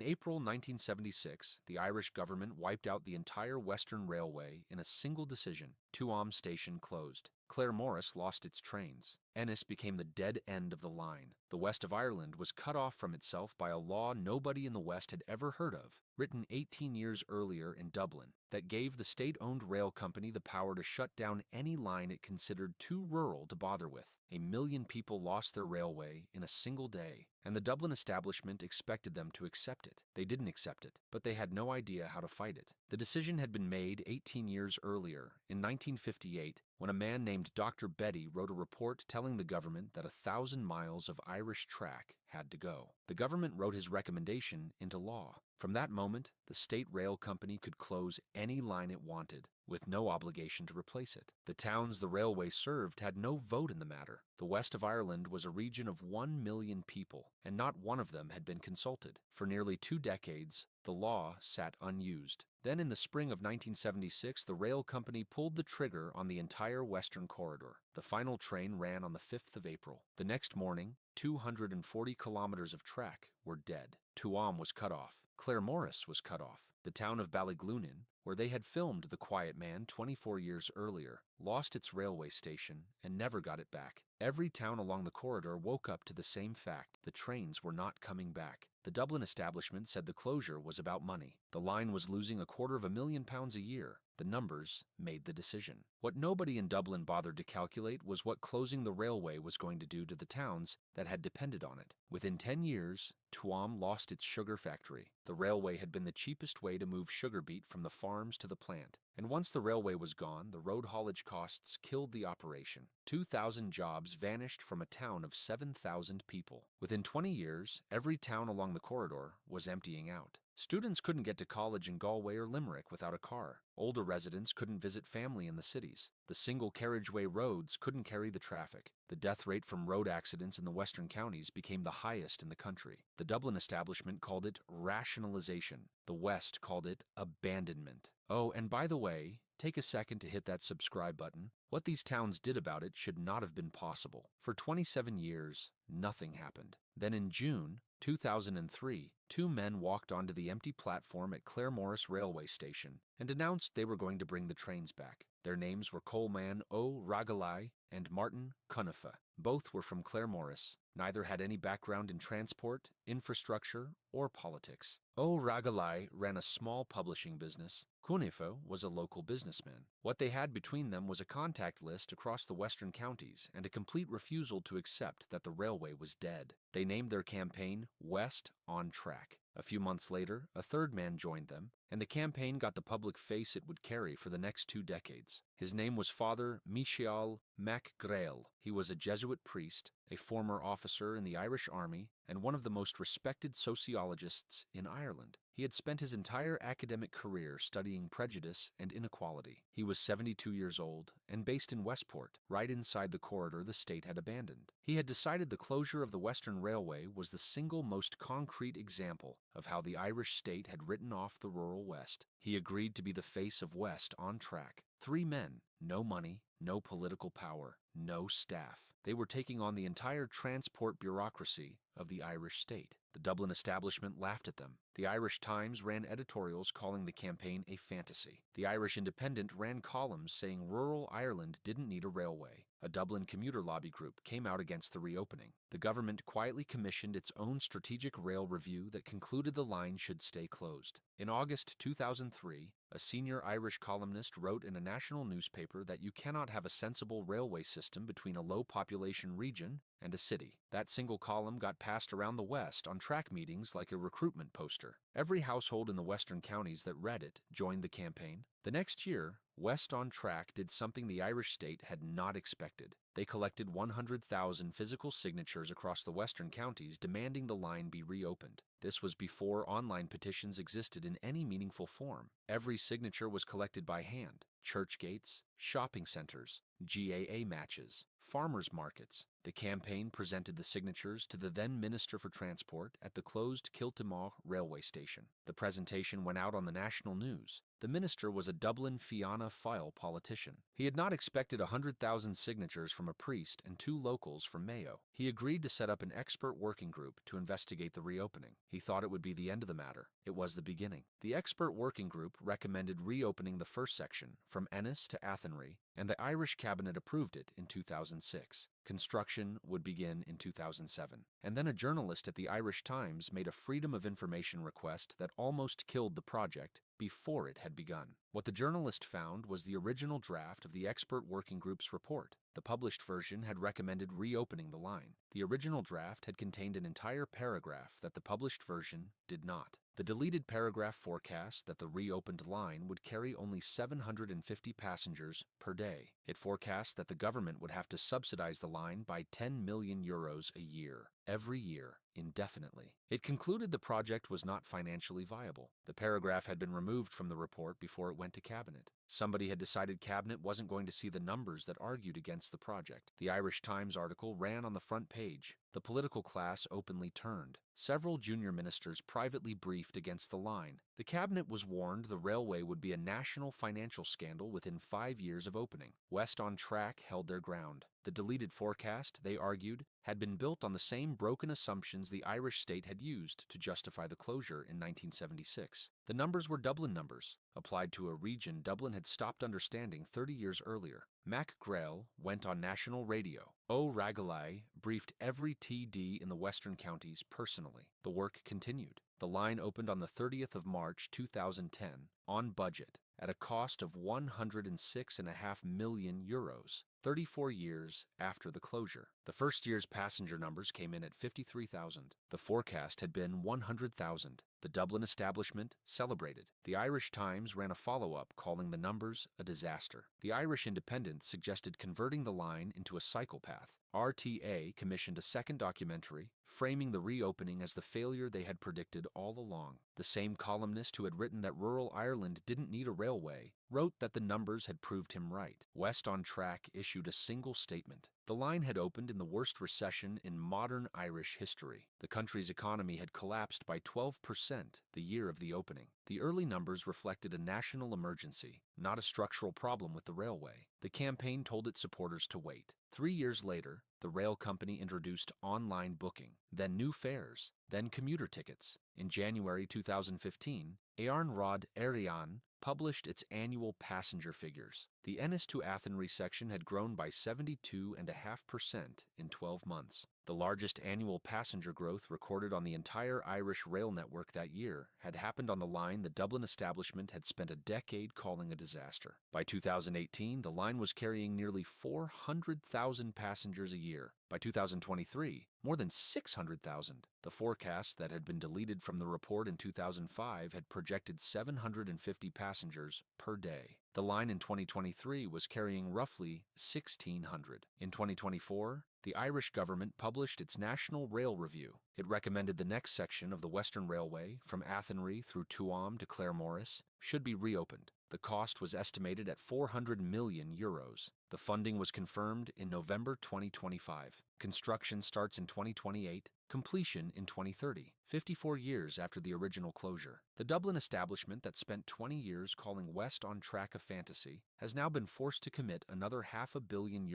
In April 1976, the Irish government wiped out the entire Western Railway in a single decision. Tuam station closed. Claremorris lost its trains. Ennis became the dead end of the line. The west of Ireland was cut off from itself by a law nobody in the West had ever heard of, written 18 years earlier in Dublin, that gave the state-owned rail company the power to shut down any line it considered too rural to bother with. 1 million people lost their railway in a single day, and the Dublin establishment expected them to accept it. They didn't accept it, but they had no idea how to fight it. The decision had been made 18 years earlier, in 1958, when a man named Dr. Betty wrote a report telling the government that 1,000 miles of Irish track had to go. The government wrote his recommendation into law. From that moment, the state rail company could close any line it wanted, with no obligation to replace it. The towns the railway served had no vote in the matter. The west of Ireland was a region of 1 million people, and not one of them had been consulted. For nearly 2 decades, the law sat unused. Then in the spring of 1976, the rail company pulled the trigger on the entire western corridor. The final train ran on the 5th of April. The next morning, 240 kilometers of track were dead. Tuam was cut off. Claremorris was cut off. The town of Ballyglunin, where they had filmed The Quiet Man 24 years earlier, lost its railway station and never got it back. Every town along the corridor woke up to the same fact: the trains were not coming back. The Dublin establishment said the closure was about money. The line was losing £250,000 a year. The numbers made the decision. What nobody in Dublin bothered to calculate was what closing the railway was going to do to the towns that had depended on it. Within 10 years, Tuam lost its sugar factory. The railway had been the cheapest way to move sugar beet from the farms to the plant. And once the railway was gone, the road haulage costs killed the operation. 2,000 jobs vanished from a town of 7,000 people. Within 20 years, every town along the corridor was emptying out. Students couldn't get to college in Galway or Limerick without a car. Older residents couldn't visit family in the cities. The single carriageway roads couldn't carry the traffic. The death rate from road accidents in the western counties became the highest in the country. The Dublin establishment called it rationalization. The West called it abandonment. Oh, and by the way, take a second to hit that subscribe button. What these towns did about it should not have been possible. For 27 years, nothing happened. Then in June 2003, 2 men walked onto the empty platform at Claremorris railway station and announced they were going to bring the trains back. Their names were Coleman O'Ragalai and Martin Cunifa. Both were from Claremorris. Neither had any background in transport, infrastructure, or politics. O'Ragalai ran a small publishing business. Cunifa was a local businessman. What they had between them was a contact list across the western counties and a complete refusal to accept that the railway was dead. They named their campaign West on Track. A few months later, a third man joined them, and the campaign got the public face it would carry for the next 2 decades. His name was Father Michael MacGrail. He was a Jesuit priest, a former officer in the Irish Army, and one of the most respected sociologists in Ireland. He had spent his entire academic career studying prejudice and inequality. He was 72 years old and based in Westport, right inside the corridor the state had abandoned. He had decided the closure of the Western Railway was the single most concrete example of how the Irish state had written off the rural West. He agreed to be the face of West on Track. 3 men, no money, no political power, no staff. They were taking on the entire transport bureaucracy of the Irish state. The Dublin establishment laughed at them. The Irish Times ran editorials calling the campaign a fantasy. The Irish Independent ran columns saying rural Ireland didn't need a railway. A Dublin commuter lobby group came out against the reopening. The government quietly commissioned its own strategic rail review that concluded the line should stay closed. In August 2003, a senior Irish columnist wrote in a national newspaper that you cannot have a sensible railway system between a low-population region and a city. That single column got passed around the West on track meetings like a recruitment poster. Every household in the western counties that read it joined the campaign. The next year, West on Track did something the Irish state had not expected. They collected 100,000 physical signatures across the western counties demanding the line be reopened. This was before online petitions existed in any meaningful form. Every signature was collected by hand. Church gates, shopping centers, GAA matches, farmers markets. The campaign presented the signatures to the then Minister for Transport at the closed Kiltimagh railway station. The presentation went out on the national news. The minister was a Dublin Fianna Fáil politician. He had not expected 100,000 signatures from a priest and 2 locals from Mayo. He agreed to set up an expert working group to investigate the reopening. He thought it would be the end of the matter. It was the beginning. The expert working group recommended reopening the first section from Ennis to Athenry, and the Irish cabinet approved it in 2006. Construction would begin in 2007. And then a journalist at the Irish Times made a Freedom of Information request that almost killed the project before it had begun. What the journalist found was the original draft of the expert working group's report. The published version had recommended reopening the line. The original draft had contained an entire paragraph that the published version did not. The deleted paragraph forecast that the reopened line would carry only 750 passengers per day. It forecast that the government would have to subsidize the line by 10 million euros a year, every year, indefinitely. It concluded the project was not financially viable. The paragraph had been removed from the report before it went to cabinet. Somebody had decided cabinet wasn't going to see the numbers that argued against the project. The Irish Times article ran on the front page. The political class openly turned. Several junior ministers privately briefed against the line. The cabinet was warned the railway would be a national financial scandal within 5 years of opening. West on Track held their ground. The deleted forecast, they argued, had been built on the same broken assumptions the Irish state had used to justify the closure in 1976. The numbers were Dublin numbers, applied to a region Dublin had stopped understanding 30 years earlier. Mac Grail went on national radio. O'Reilly briefed every TD in the western counties personally. The work continued. The line opened on the 30th of March 2010, on budget, at a cost of 106.5 million euros, 34 years after the closure. The first year's passenger numbers came in at 53,000. The forecast had been 100,000. The Dublin establishment celebrated. The Irish Times ran a follow-up calling the numbers a disaster. The Irish Independent suggested converting the line into a cycle path. RTA commissioned a second documentary, framing the reopening as the failure they had predicted all along. The same columnist who had written that rural Ireland didn't need a railway wrote that the numbers had proved him right. West on Track issued a single statement. The line had opened in the worst recession in modern Irish history. The country's economy had collapsed by 12% the year of the opening. The early numbers reflected a national emergency, not a structural problem with the railway. The campaign told its supporters to wait. 3 years later, the rail company introduced online booking, then new fares, then commuter tickets. In January 2015, Éireann Rud Éireann published its annual passenger figures. The Ennis to Athenry section had grown by 72.5% in 12 months. The largest annual passenger growth recorded on the entire Irish rail network that year had happened on the line the Dublin establishment had spent a decade calling a disaster. By 2018, the line was carrying nearly 400,000 passengers a year. By 2023, more than 600,000. The forecast that had been deleted from the report in 2005 had projected 750 passengers per day. The line in 2023 was carrying roughly 1,600. In 2024, the Irish government published its National Rail Review. It recommended the next section of the Western Railway, from Athenry through Tuam to Claremorris, should be reopened. The cost was estimated at 400 million euros. The funding was confirmed in November 2025. Construction starts in 2028, completion in 2030, 54 years after the original closure. The Dublin establishment that spent 20 years calling West on Track a fantasy has now been forced to commit another €500 million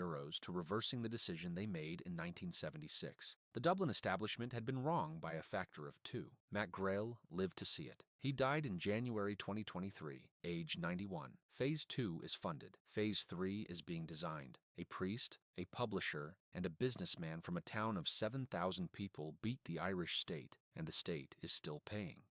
to reversing the decision they made in 1976. The Dublin establishment had been wrong by a factor of 2. Mac Grail lived to see it. He died in January 2023, age 91. Phase 2 is funded. Phase 3 is being designed. A priest, a publisher, and a businessman from a town of 7,000 people beat the Irish state, and the state is still paying.